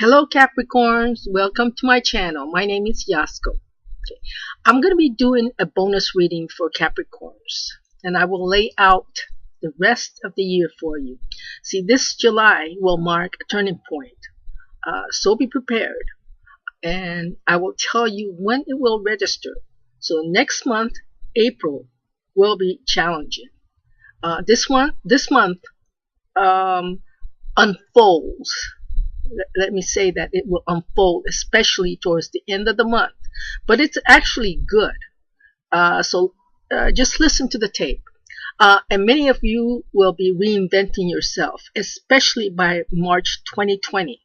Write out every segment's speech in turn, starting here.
Hello Capricorns, welcome to my channel. My name is Yasko. Okay. I'm going to be doing a bonus reading for Capricorns, and I will lay out the rest of the year for you. See, this July will mark a turning point, so be prepared, and I will tell you when it will register. So next month, April, will be challenging. This month unfolds. Let me say that it will unfold, especially towards the end of the month. But it's actually good. So just listen to the tape. And many of you will be reinventing yourself, especially by March 2020.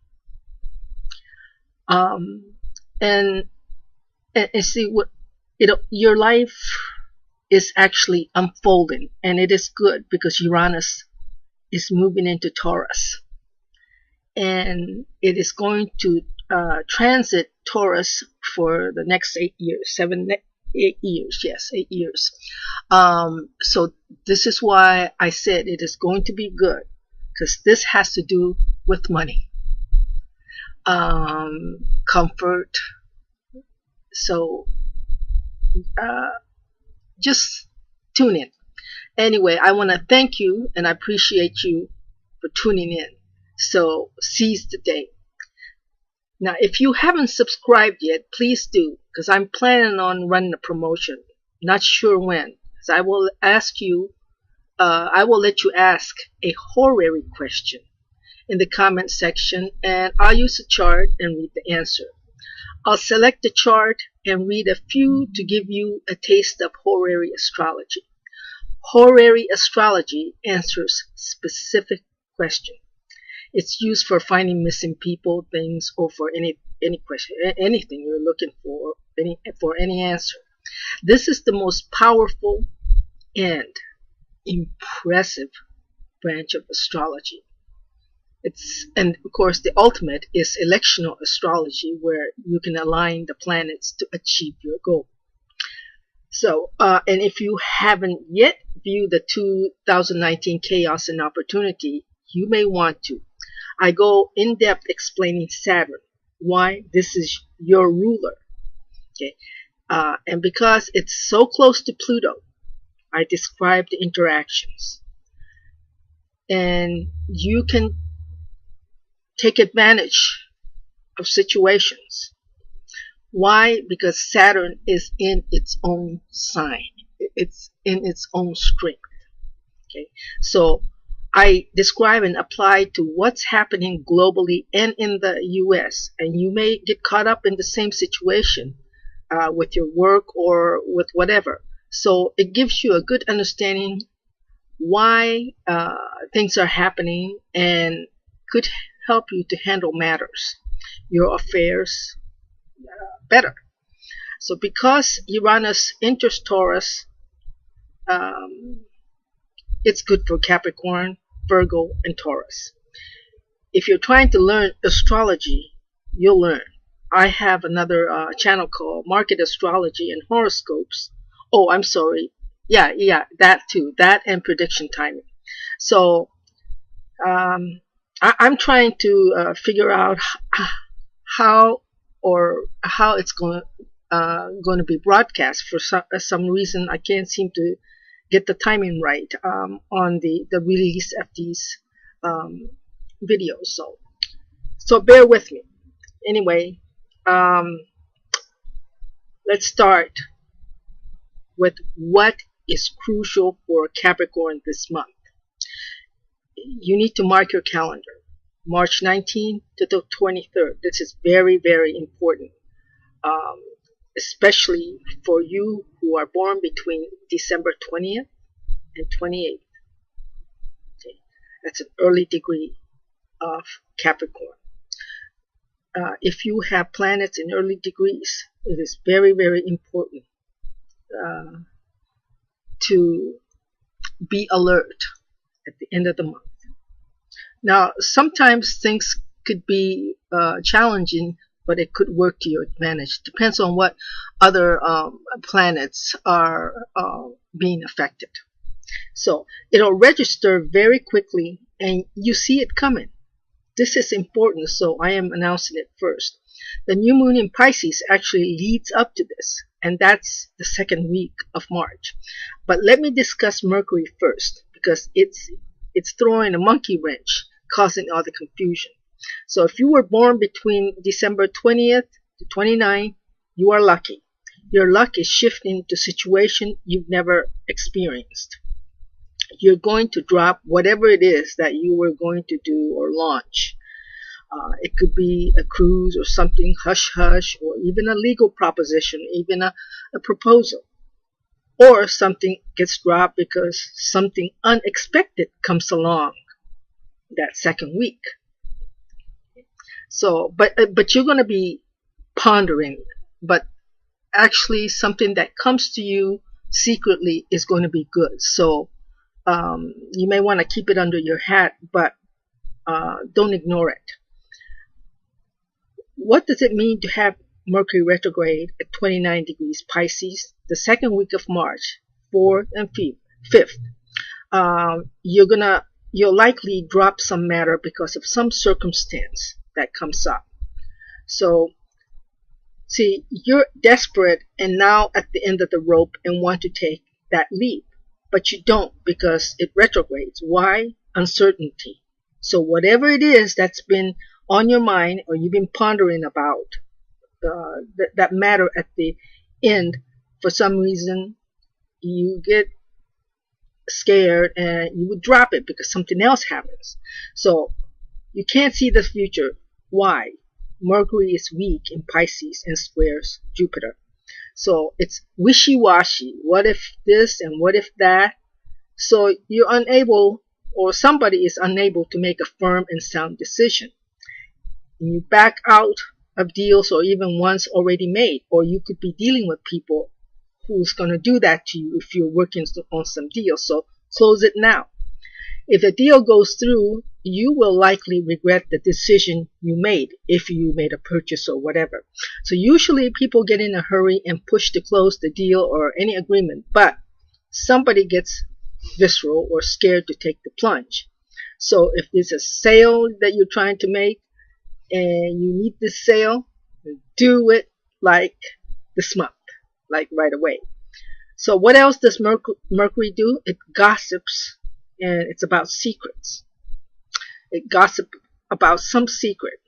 And see what your life is actually unfolding, and it is good because Uranus is moving into Taurus. And it is going to transit Taurus for the next 8 years, 8 years, yes, 8 years. So this is why I said it is going to be good, because this has to do with money, comfort. So just tune in. Anyway, I want to thank you and I appreciate you for tuning in. So seize the day. Now, if you haven't subscribed yet, please do, because I'm planning on running a promotion. Not sure when. So I will ask you, I will let you ask a horary question in the comment section, and I'll use a chart and read the answer. I'll select the chart and read a few to give you a taste of horary astrology. Horary astrology answers specific questions. It's used for finding missing people, things, or for any question, anything you're looking for any answer. This is the most powerful and impressive branch of astrology. And of course, the ultimate is electional astrology, where you can align the planets to achieve your goal. So, and if you haven't yet viewed the 2019 Chaos and Opportunity, you may want to. I go in depth explaining Saturn, why this is your ruler. Okay, and because it's so close to Pluto, I describe the interactions, and you can take advantage of situations. Why? Because Saturn is in its own sign. It's in its own strength. Okay, so I describe and apply to what's happening globally and in the US, and you may get caught up in the same situation with your work or with whatever. So it gives you a good understanding why things are happening, and could help you to handle matters, your affairs, better. So because Uranus enters Taurus, it's good for Capricorn, Virgo, and Taurus. If you're trying to learn astrology, you'll learn. I have another channel called Market Astrology and Horoscopes. Oh, I'm sorry. Yeah, that too. That and prediction timing. So I'm trying to figure out how it's going to be broadcast. For some reason, I can't seem to get the timing right on the release of these videos. So bear with me. Anyway, let's start with what is crucial for Capricorn this month. You need to mark your calendar. March 19th to the 23rd. This is very, very important. Especially for you who are born between December 20th and 28th. Okay. That's an early degree of Capricorn. If you have planets in early degrees, it is very, very important to be alert at the end of the month. Now, sometimes things could be challenging, but it could work to your advantage. Depends on what other planets are being affected. So it'll register very quickly, and you see it coming. this is important, so I am announcing it first. The new moon in Pisces actually leads up to this, and that's the second week of March. But let me discuss Mercury first, because it's throwing a monkey wrench, causing all the confusion. So if you were born between December 20th to 29th, you are lucky. Your luck is shifting to situation you've never experienced. You're going to drop whatever it is that you were going to do or launch. It could be a cruise or something hush hush, or even a legal proposition, even a proposal. Or something gets dropped because something unexpected comes along that second week. So, but you're going to be pondering, but actually something that comes to you secretly is going to be good. So you may want to keep it under your hat, but don't ignore it. What does it mean to have Mercury retrograde at 29 degrees Pisces the second week of March, 4th and 5th? You'll likely drop some matter because of some circumstance that comes up. So see, you're desperate and now at the end of the rope and want to take that leap, but you don't because it retrogrades. Why? Uncertainty. So whatever it is that's been on your mind or you've been pondering about, that matter at the end, for some reason you get scared and you would drop it because something else happens. So you can't see the future. Why? Mercury is weak in Pisces and squares Jupiter. So it's wishy-washy. What if this and what if that? So you're unable, or somebody is unable to make a firm and sound decision. You back out of deals or even ones already made, or you could be dealing with people who's going to do that to you if you're working on some deals. So close it now. If a deal goes through, you will likely regret the decision you made if you made a purchase or whatever. So usually people get in a hurry and push to close the deal or any agreement, but somebody gets visceral or scared to take the plunge. So if there's a sale that you're trying to make and you need this sale, do it like this month, like right away. So what else does Mercury do? It gossips, and it's about secrets. It gossips about some secret.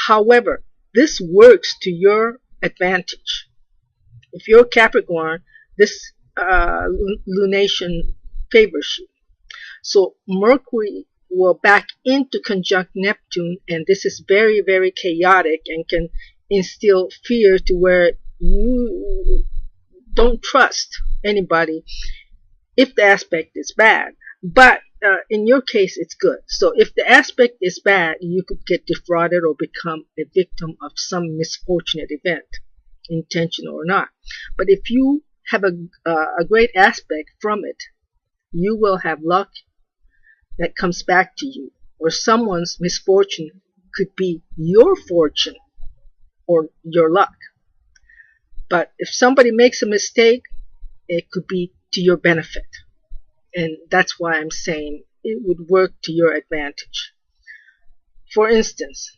However, this works to your advantage. If you're Capricorn, this lunation favors you. So Mercury will back into conjunct Neptune, and this is very, very chaotic and can instill fear to where you don't trust anybody if the aspect is bad. But in your case, it's good. So if the aspect is bad, you could get defrauded or become a victim of some misfortunate event, intentional or not. But if you have a great aspect from it, you will have luck that comes back to you, or someone's misfortune could be your fortune or your luck. But if somebody makes a mistake, it could be to your benefit. And that's why I'm saying it would work to your advantage. For instance,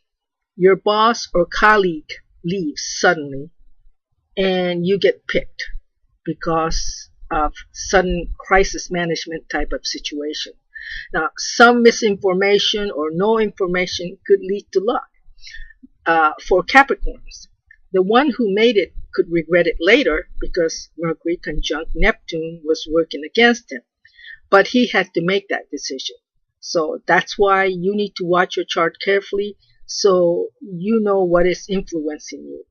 your boss or colleague leaves suddenly and you get picked because of sudden crisis management type of situation. Now, some misinformation or no information could lead to luck. For Capricorns, the one who made it could regret it later because Mercury conjunct Neptune was working against him. But he had to make that decision. So that's why you need to watch your chart carefully so you know what is influencing you.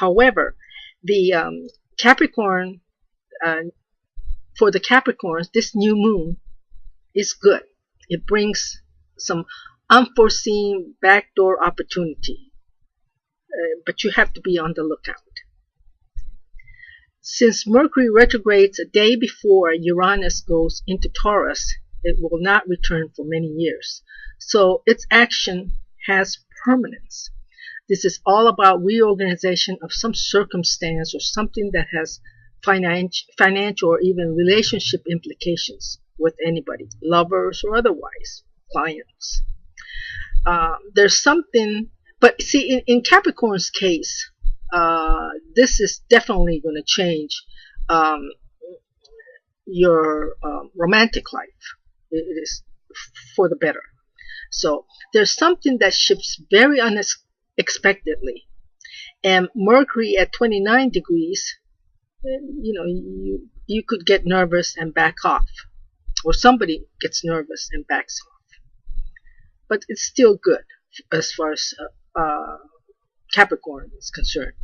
However, the Capricorn, for the Capricorns, this new moon is good. It brings some unforeseen backdoor opportunity. But you have to be on the lookout. Since Mercury retrogrades a day before Uranus goes into Taurus, it will not return for many years. So its action has permanence. This is all about reorganization of some circumstance or something that has financial or even relationship implications with anybody, lovers or otherwise, clients. There's something, but see, in Capricorn's case, this is definitely going to change um, your romantic life. It is for the better. So there's something that shifts very unexpectedly. And Mercury at 29 degrees, you could get nervous and back off, or somebody gets nervous and backs off. But it's still good as far as Capricorn is concerned.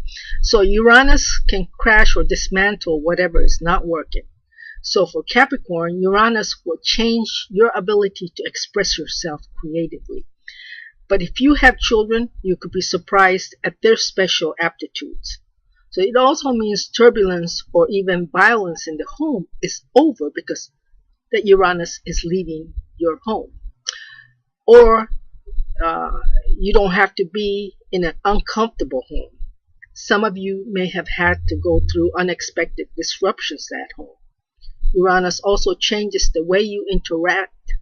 So Uranus can crash or dismantle whatever is not working. So for Capricorn, Uranus will change your ability to express yourself creatively. But if you have children, you could be surprised at their special aptitudes. So it also means turbulence or even violence in the home is over because that Uranus is leaving your home. Or you don't have to be in an uncomfortable home. Some of you may have had to go through unexpected disruptions at home. Uranus also changes the way you interact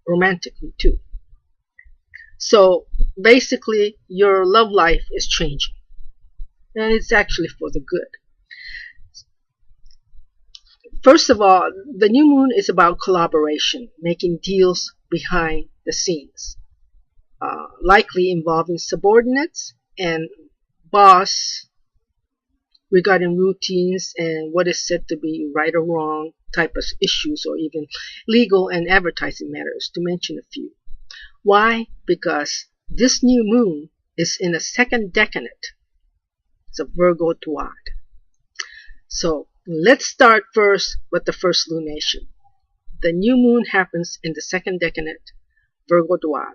romantically too. So basically, your love life is changing, and it's actually for the good. First of all, the new moon is about collaboration, making deals behind the scenes, likely involving subordinates and boss regarding routines and what is said to be right or wrong type of issues, or even legal and advertising matters, to mention a few. Why? Because this new moon is in a second decanate. It's a Virgo-Duad. So let's start first with the first lunation. The new moon happens in the second decanate, Virgo-Duad.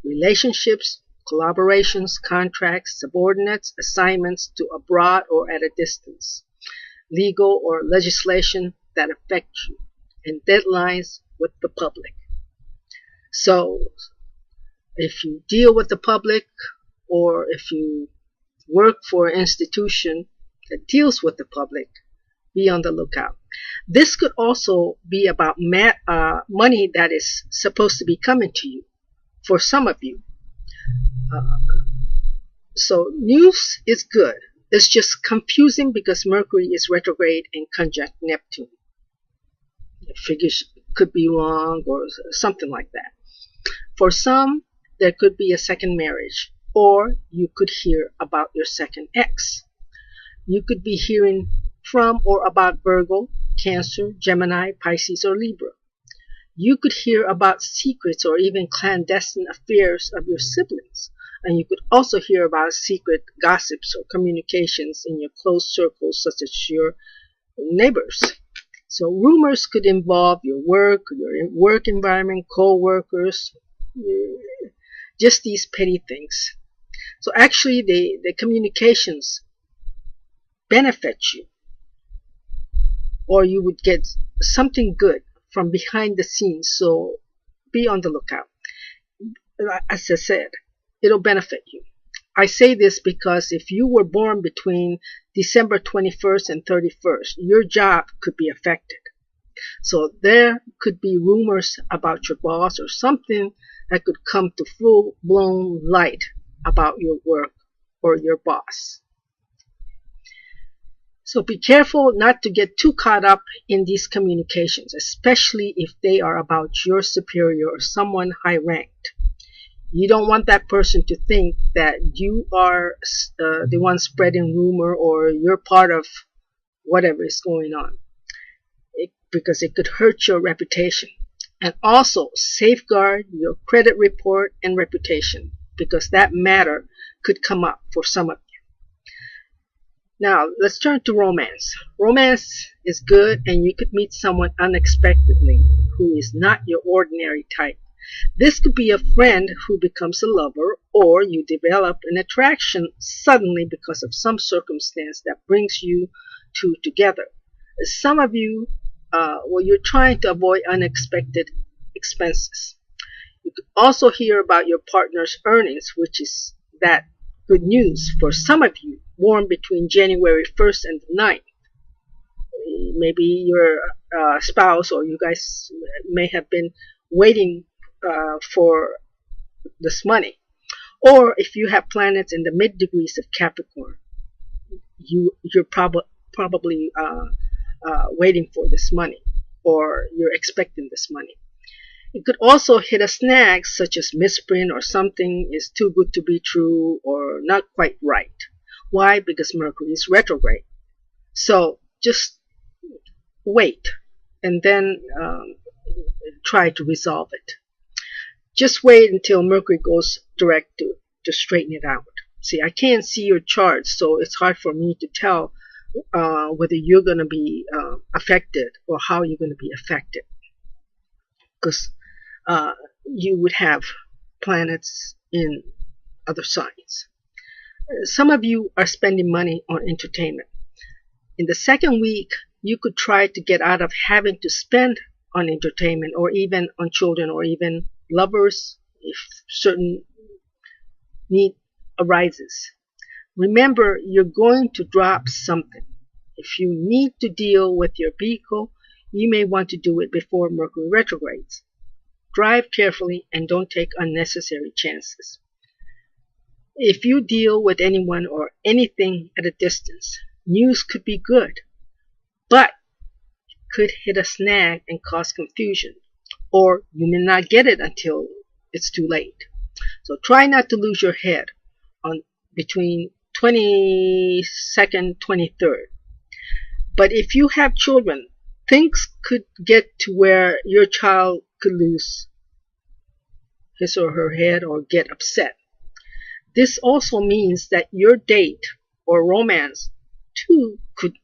Relationships, collaborations, contracts, subordinates, assignments to abroad or at a distance, legal or legislation that affect you, and deadlines with the public. So if you deal with the public, or if you work for an institution that deals with the public, be on the lookout. This could also be about money that is supposed to be coming to you for some of you. So news is good. It's just confusing because Mercury is retrograde and conjunct Neptune. Figures could be wrong or something like that. For some, there could be a second marriage, or you could hear about your second ex. You could be hearing from or about Virgo, Cancer, Gemini, Pisces, or Libra. You could hear about secrets or even clandestine affairs of your siblings. And you could also hear about secret gossips or communications in your close circles, such as your neighbors. So rumors could involve your work environment, co-workers, just these petty things. So actually the communications benefit you, or you would get something good from behind the scenes. So be on the lookout. As I said, it'll benefit you. I say this because if you were born between December 21st and 31st, your job could be affected. So there could be rumors about your boss or something that could come to full-blown light about your work or your boss. So be careful not to get too caught up in these communications, especially if they are about your superior or someone high-ranked. You don't want that person to think that you are the one spreading rumor, or you're part of whatever is going on, because it could hurt your reputation. And also safeguard your credit report and reputation, because that matter could come up for some of you. Now let's turn to romance. Romance is good, and you could meet someone unexpectedly who is not your ordinary type. This could be a friend who becomes a lover, or you develop an attraction suddenly because of some circumstance that brings you two together. Some of you, you're trying to avoid unexpected expenses. You could also hear about your partner's earnings, which is that good news for some of you born between January 1st and the 9th. Maybe your spouse or you guys may have been waiting for this money. Or if you have planets in the mid degrees of Capricorn, you're probably waiting for this money, or you're expecting this money. It could also hit a snag such as misprint, or something is too good to be true or not quite right. Why? Because Mercury is retrograde. So just wait and then try to resolve it. Just wait until Mercury goes direct to straighten it out. See, I can't see your chart, so it's hard for me to tell whether you're going to be affected or how you're going to be affected, because you would have planets in other signs. Some of you are spending money on entertainment. In the second week, you could try to get out of having to spend on entertainment, or even on children, or even lovers if certain need arises. Remember, you're going to drop something. If you need to deal with your vehicle, you may want to do it before Mercury retrogrades. Drive carefully and don't take unnecessary chances. If you deal with anyone or anything at a distance, news could be good, but it could hit a snag and cause confusion, or you may not get it until it's too late. So try not to lose your head on between 22nd, 23rd. But if you have children, things could get to where your child could lose his or her head or get upset. This also means that your date or romance too could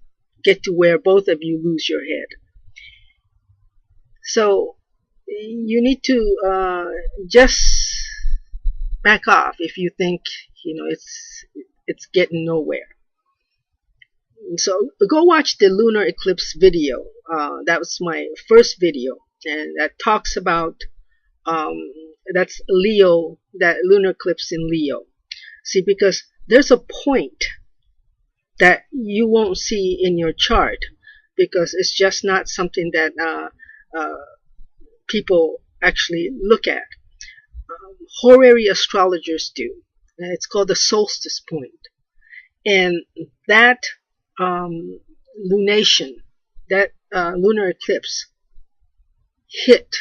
get to where both of you lose your head. So you need to just back off if you think it's getting nowhere. So go watch the lunar eclipse video. That was my first video, and that talks about that's Leo, that lunar eclipse in Leo. See, because there's a point that you won't see in your chart, because it's just not something that people actually look at. Horary astrologers do. It's called the solstice point. And that lunation, that lunar eclipse hit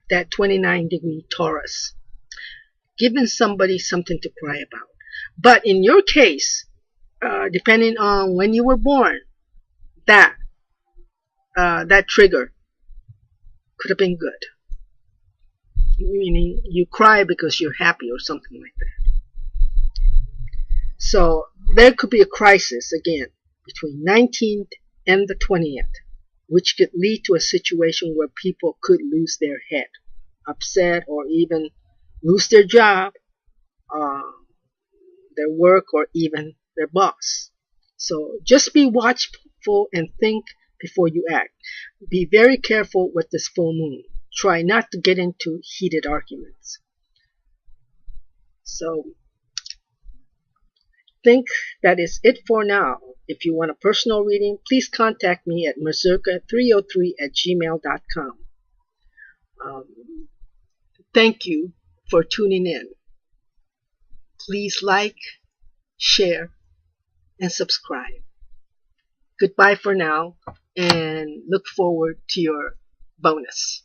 that 29-degree Taurus, giving somebody something to cry about. But in your case, depending on when you were born, that trigger could have been good. Meaning you cry because you're happy or something like that. So there could be a crisis again between 19th and the 20th, which could lead to a situation where people could lose their head, upset, or even lose their job, their work, or even their boss. So just be watchful and think before you act. Be very careful with this full moon. Try not to get into heated arguments. So I think that is it for now. If you want a personal reading, please contact me at mazurka303@gmail.com. Thank you for tuning in. Please like, share, and subscribe. Goodbye for now, and look forward to your bonus.